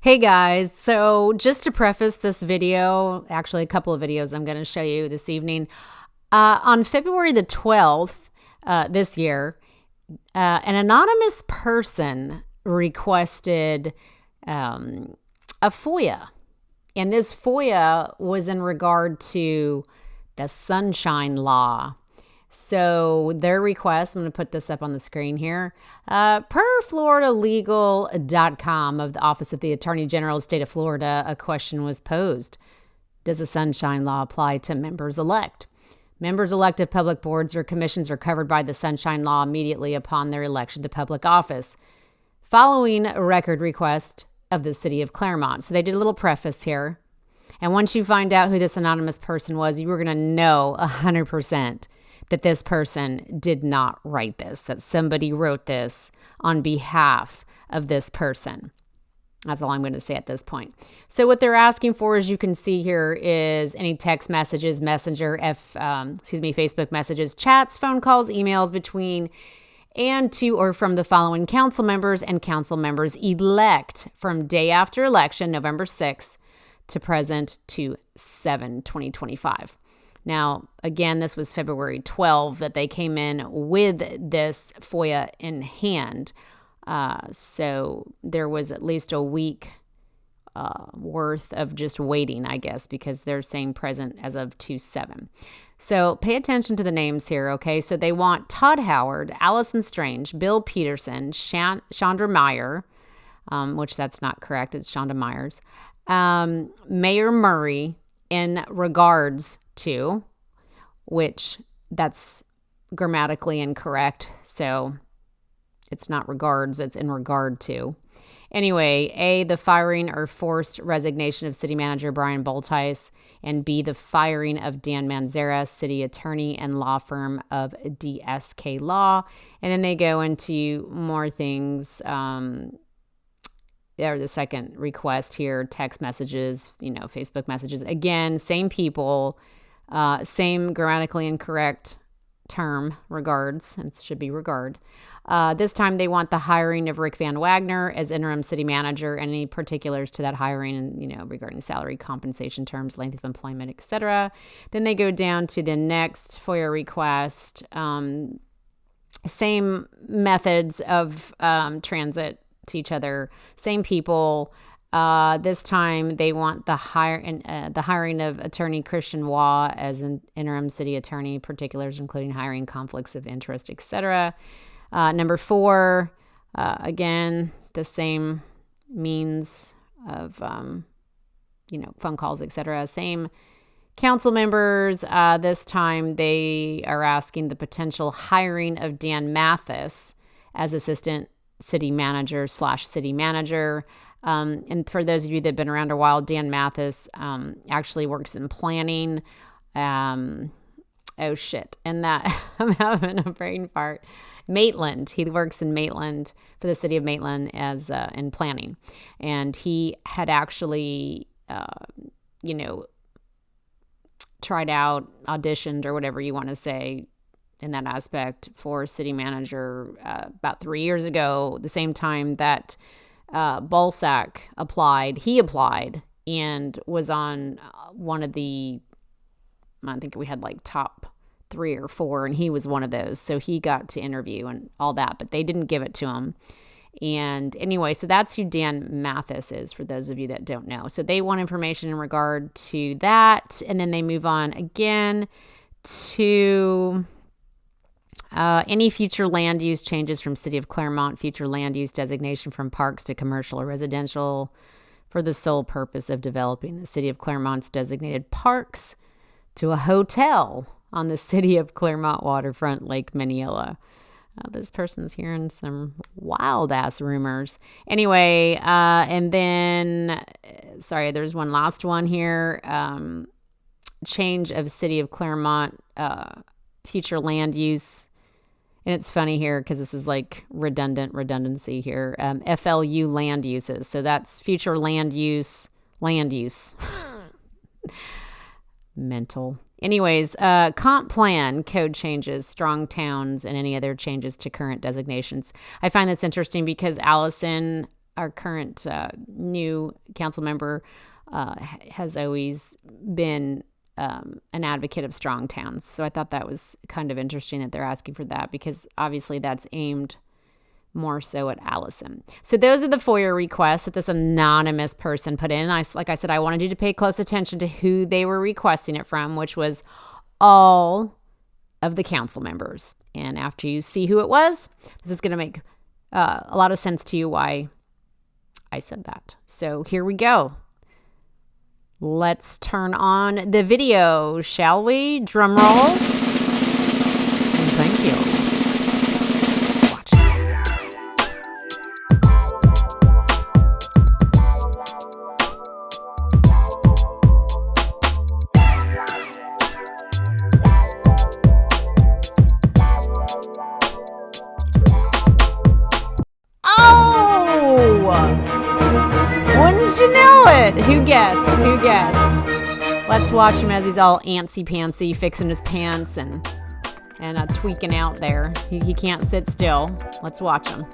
Hey guys, so just to preface this video, actually a couple of videos I'm going to show you this evening. On February the 12th this year, an anonymous person requested a FOIA. And this FOIA was in regard to the Sunshine Law. So their request, I'm going to put this up on the screen here, per FloridaLegal.com of the Office of the Attorney General of the State of Florida, a question was posed. Does the Sunshine Law apply to members-elect? Members-elect of public boards or commissions are covered by the Sunshine Law immediately upon their election to public office, following a record request of the city of Claremont. So they did a little preface here. And once you find out who this anonymous person was, you were going to know 100% that this person did not write this, that somebody wrote this on behalf of this person. That's all I'm going to say at this point. So what they're asking for, as you can see here, is any text messages, messenger, Facebook messages, chats, phone calls, emails between and to or from the following council members and council members elect from day after election, November 6th, to present to 7/2025. Now, again, this was February 12 that they came in with this FOIA in hand. So there was at least a week worth of just waiting, I guess, because they're saying present as of 2/7. So pay attention to the names here, okay? So they want Todd Howard, Allison Strange, Bill Peterson, Chandra Meyer, which that's not correct. It's Shonda Myers. Mayor Murray in regards to, which that's grammatically incorrect. So it's not regards, it's in regard to. Anyway, A, the firing or forced resignation of city manager Brian Boltice, and B, the firing of Dan Manzera, city attorney and law firm of DSK Law. And then they go into more things. There, the second request here, text messages, Facebook messages. Again, same people, same grammatically incorrect term, regards, and it should be regard. This time they want the hiring of Rick Van Wagner as interim city manager, and any particulars to that hiring, regarding salary, compensation terms, length of employment, etc. Then they go down to the next FOIA request. Same methods of transit to each other, same people. This time they want the hiring of attorney Christian Waugh as an interim city attorney, particulars including hiring, conflicts of interest, etc. Number 4, again, the same means of, phone calls, etc. Same council members. This time they are asking the potential hiring of Dan Mathis as assistant city manager / city manager. And for those of you that have been around a while, Dan Mathis actually works in planning. And that I'm having a brain fart. Maitland. He works in Maitland for the city of Maitland as in planning. And he had actually, tried out, auditioned, or whatever you want to say in that aspect for city manager about 3 years ago, the same time that Balsack applied. He applied and was on one of the, I think we had like top 3 or 4, and he was one of those. So he got to interview and all that, but they didn't give it to him. And anyway, so that's who Dan Mathis is, for those of you that don't know. So they want information in regard to that. And then they move on again to any future land use changes from City of Claremont, future land use designation from parks to commercial or residential for the sole purpose of developing the City of Claremont's designated parks to a hotel on the City of Claremont waterfront, Lake Minneella. This person's hearing some wild-ass rumors. Anyway, and then, there's one last one here. Change of City of Claremont, future land use. And it's funny here because this is like redundancy here. FLU land uses. So that's future land use. Mental. Anyways, comp plan code changes, strong towns, and any other changes to current designations. I find this interesting because Allison our current new council member has always been an advocate of strong towns. So I thought that was kind of interesting that they're asking for that, because obviously that's aimed more so at Allison. So those are the FOIA requests that this anonymous person put in. Like I said, I wanted you to pay close attention to who they were requesting it from, which was all of the council members. And after you see who it was, this is going to make a lot of sense to you why I said that. So here we go. Let's turn on the video, shall we? Drum roll. And thank you. Let's watch. Wouldn't you know it? Who guessed? Who guessed? Let's watch him as he's all antsy-pantsy, fixing his pants and tweaking out there. He can't sit still. Let's watch him.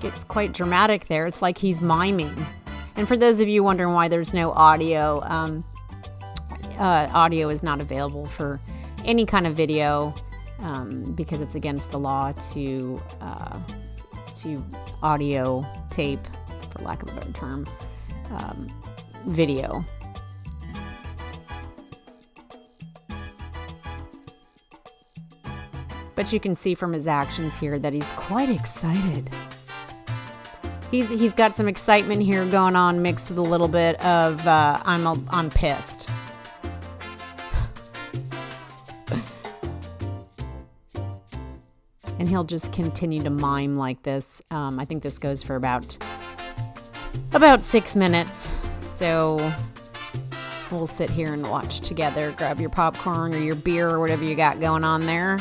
It's quite dramatic there. It's like he's miming. And for those of you wondering why there's no audio, audio is not available for any kind of video because it's against the law to audio tape, for lack of a better term, video. But you can see from his actions here that he's quite excited. He's got some excitement here going on, mixed with a little bit of I'm pissed. And he'll just continue to mime like this. I think this goes for about 6 minutes. So we'll sit here and watch together. Grab your popcorn or your beer or whatever you got going on there.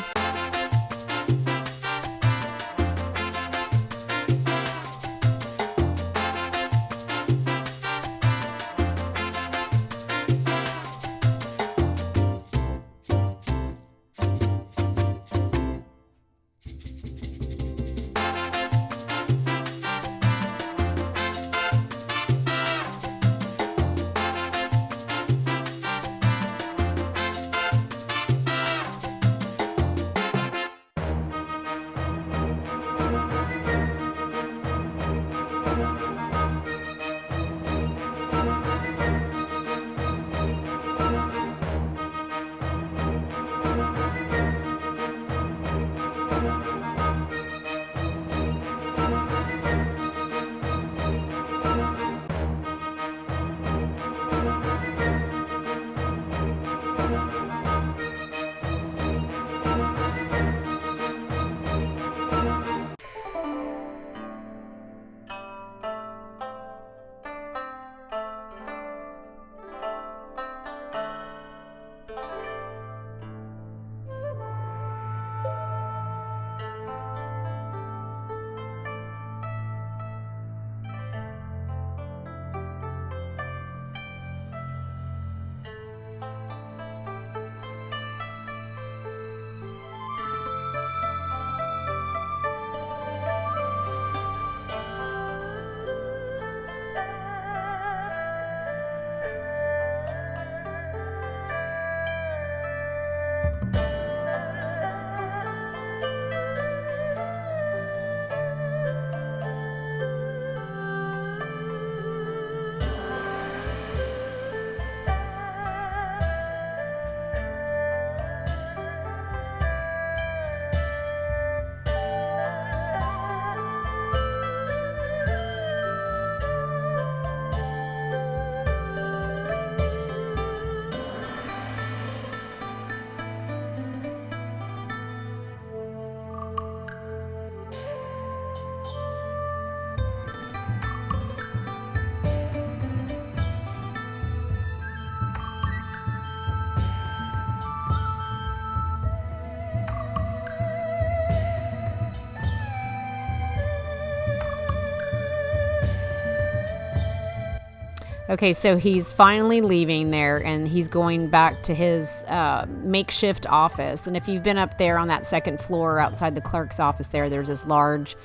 Okay, so he's finally leaving there and he's going back to his makeshift office. And if you've been up there on that second floor outside the clerk's office there's this large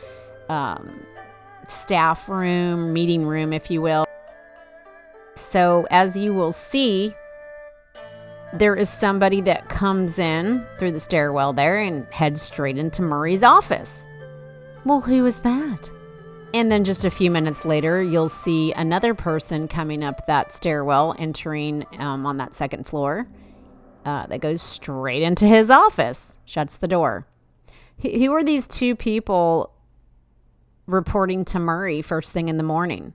staff room, meeting room, if you will. So as you will see, there is somebody that comes in through the stairwell there and heads straight into Murray's office. Well, who is that? And then just a few minutes later, you'll see another person coming up that stairwell, entering on that second floor, that goes straight into his office, shuts the door. Who are these two people reporting to Murray first thing in the morning?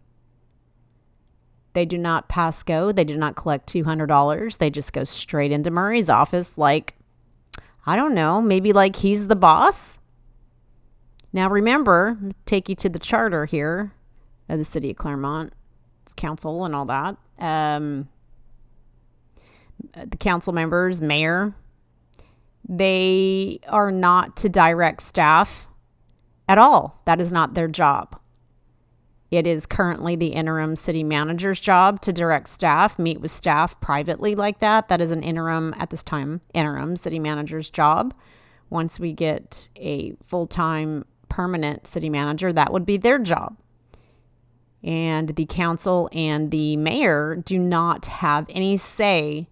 They do not pass go. They do not collect $200. They just go straight into Murray's office like, I don't know, maybe like he's the boss? Now remember, take you to the charter here of the city of Claremont, it's council and all that. The council members, mayor, they are not to direct staff at all. That is not their job. It is currently the interim city manager's job to direct staff, meet with staff privately like that. That is an interim, at this time, interim city manager's job. Once we get a full-time permanent city manager, that would be their job. And the council and the mayor do not have any say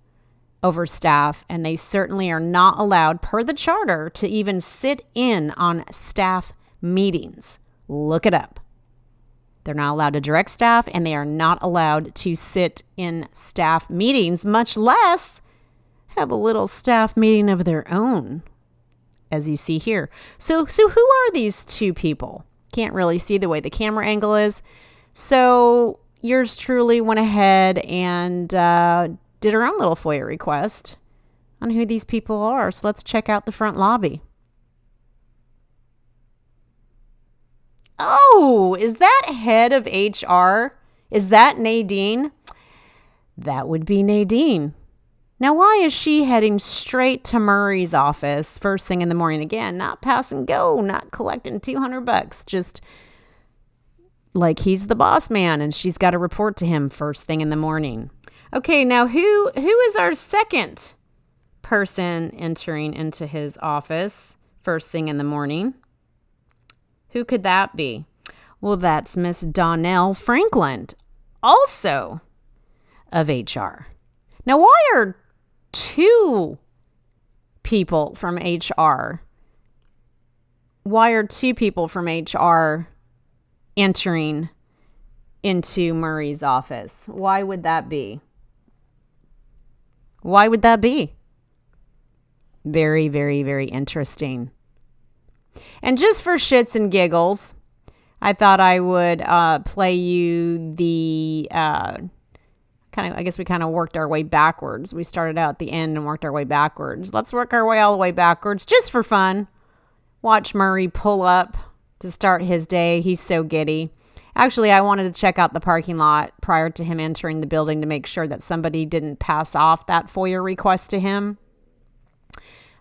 over staff, and they certainly are not allowed, per the charter, to even sit in on staff meetings. Look it up. They're not allowed to direct staff, and they are not allowed to sit in staff meetings, much less have a little staff meeting of their own, as you see here. So who are these two people? Can't really see the way the camera angle is. So yours truly went ahead and did her own little FOIA request on who these people are. So let's check out the front lobby. Oh, is that head of HR? Is that Nadine? That would be Nadine. Now, why is she heading straight to Murray's office first thing in the morning? Again, not pass and go, not collecting $200, just like he's the boss man and she's got to report to him first thing in the morning. Okay, now who is our second person entering into his office first thing in the morning? Who could that be? Well, that's Miss Donnell Franklin, also of HR. Now, why are two people from HR? Why are two people from HR entering into Murray's office? Why would that be? Why would that be? Very, very, very interesting. And just for shits and giggles, I thought I would play you the I guess we kind of worked our way backwards. We started out at the end and worked our way backwards. Let's work our way all the way backwards just for fun. Watch Murray pull up to start his day. He's so giddy. Actually, I wanted to check out the parking lot prior to him entering the building to make sure that somebody didn't pass off that FOIA request to him.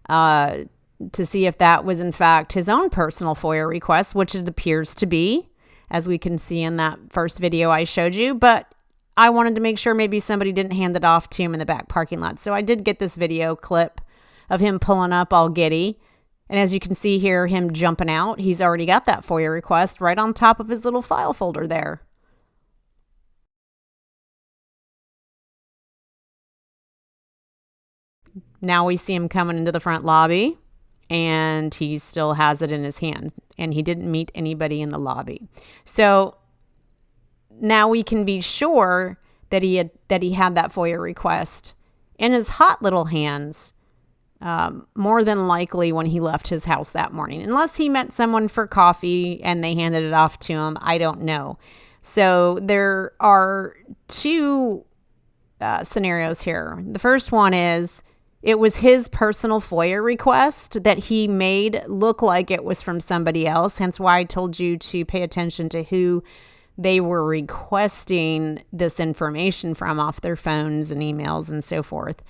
To see if that was in fact his own personal FOIA request, which it appears to be, as we can see in that first video I showed you. But I wanted to make sure maybe somebody didn't hand it off to him in the back parking lot. So I did get this video clip of him pulling up all giddy. And as you can see here, him jumping out, he's already got that FOIA request right on top of his little file folder there. Now we see him coming into the front lobby, and he still has it in his hand, and he didn't meet anybody in the lobby. So now we can be sure that he had that FOIA request in his hot little hands, more than likely when he left his house that morning, unless he met someone for coffee and they handed it off to him. I don't know. So there are two scenarios here. The first one is it was his personal FOIA request that he made look like it was from somebody else, hence why I told you to pay attention to who they were requesting this information from off their phones and emails and so forth,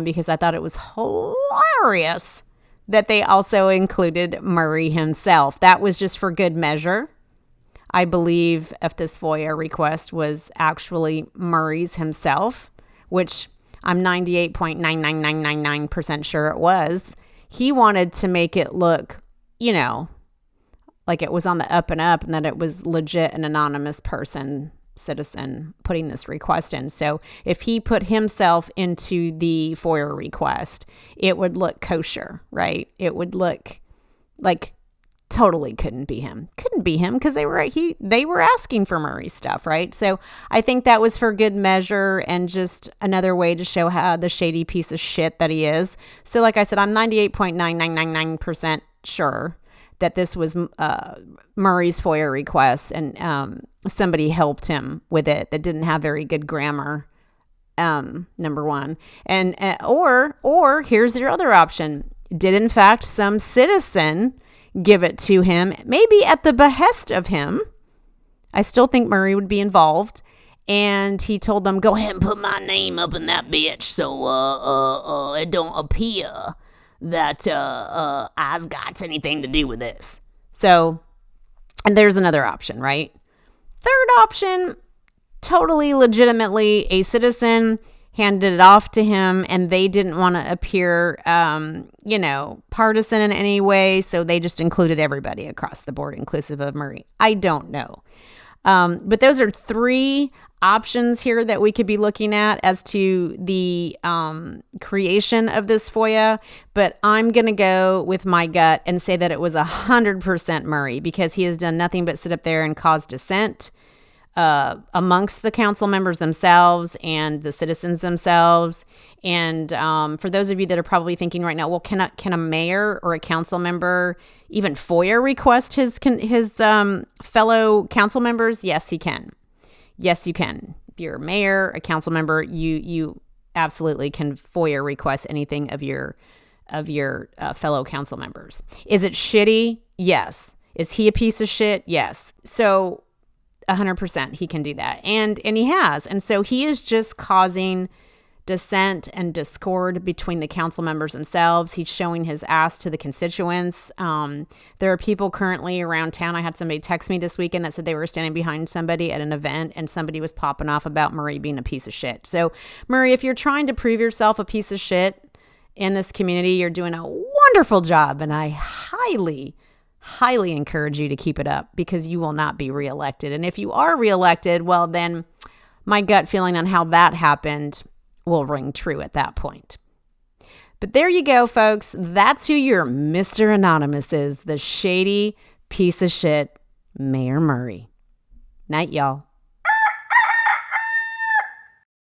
because I thought it was hilarious that they also included Murray himself. That was just for good measure. I believe if this FOIA request was actually Murray's himself, which I'm 98.99999% sure it was, he wanted to make it look, like it was on the up and up and that it was legit an anonymous citizen putting this request in. So if he put himself into the FOIA request, it would look kosher, right? It would look like totally couldn't be him because they were asking for Murray's stuff, right? So I think that was for good measure and just another way to show how the shady piece of shit that he is. So like I said, I'm 98.9999% sure that this was Murray's FOIA request, and somebody helped him with it that didn't have very good grammar, number one. And or here's your other option. Did in fact some citizen give it to him, maybe at the behest of him? I still think Murray would be involved. And he told them, go ahead and put my name up in that bitch so it don't appear that I've got anything to do with this. So, and there's another option, right? Third option, totally legitimately a citizen handed it off to him and they didn't want to appear, partisan in any way. So they just included everybody across the board, inclusive of Murray. I don't know. But those are three options here that we could be looking at as to the creation of this FOIA. But I'm going to go with my gut and say that it was 100% Murray, because he has done nothing but sit up there and cause dissent amongst the council members themselves and the citizens themselves. And for those of you that are probably thinking right now, well, can a mayor or a council member even FOIA request his fellow council members? Yes, he can. Yes, you can. If you're a mayor, a council member, you absolutely can FOIA request anything of your fellow council members. Is it shitty? Yes. Is he a piece of shit? Yes. So 100% he can do that. And he has. And so he is just causing dissent and discord between the council members themselves. He's showing his ass to the constituents. There are people currently around town. I had somebody text me this weekend that said they were standing behind somebody at an event and somebody was popping off about Murray being a piece of shit. So Murray, if you're trying to prove yourself a piece of shit in this community, you're doing a wonderful job. And I highly encourage you to keep it up, because you will not be reelected. And if you are reelected, well, then my gut feeling on how that happened will ring true at that point. But there you go, folks. That's who your Mr. Anonymous is, the shady piece of shit, Mayor Murray. Night, y'all.